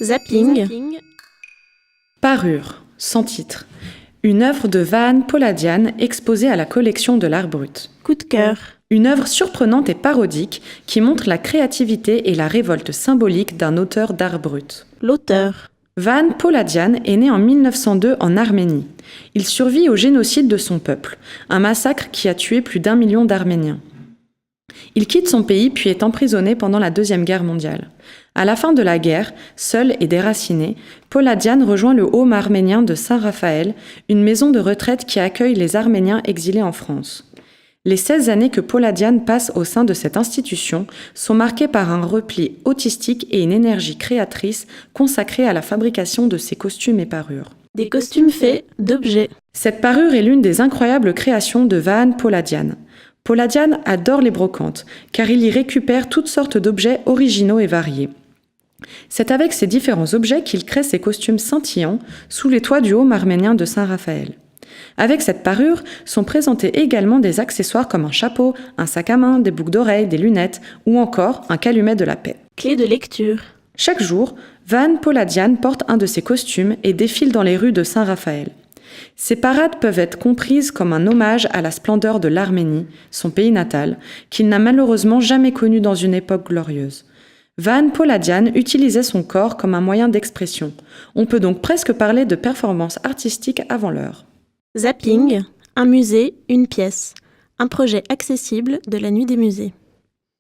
Zapping. Parure, sans titre. Une œuvre de Vahan Poladian exposée à la collection de l'art brut. Coup de cœur. Une œuvre surprenante et parodique qui montre la créativité et la révolte symbolique d'un auteur d'art brut. L'auteur. Vahan Poladian est né en 1902 en Arménie. Il survit au génocide de son peuple, un massacre qui a tué plus d'1 million d'Arméniens. Il quitte son pays puis est emprisonné pendant la Deuxième Guerre mondiale. À la fin de la guerre, seul et déraciné, Poladian rejoint le Home arménien de Saint-Raphaël, une maison de retraite qui accueille les Arméniens exilés en France. Les 16 années que Poladian passe au sein de cette institution sont marquées par un repli autistique et une énergie créatrice consacrée à la fabrication de ses costumes et parures. Des costumes faits d'objets. Cette parure est l'une des incroyables créations de Vahan Poladian. Poladian adore les brocantes, car il y récupère toutes sortes d'objets originaux et variés. C'est avec ces différents objets qu'il crée ses costumes scintillants sous les toits du Home arménien de Saint-Raphaël. Avec cette parure sont présentés également des accessoires comme un chapeau, un sac à main, des boucles d'oreilles, des lunettes ou encore un calumet de la paix. Clé de lecture. Chaque jour, Vahan Poladian porte un de ses costumes et défile dans les rues de Saint-Raphaël. Ces parades peuvent être comprises comme un hommage à la splendeur de l'Arménie, son pays natal, qu'il n'a malheureusement jamais connu dans une époque glorieuse. Vahan Poladian utilisait son corps comme un moyen d'expression. On peut donc presque parler de performance artistique avant l'heure. Zapping. Un musée, une pièce. Un projet accessible de la Nuit des musées.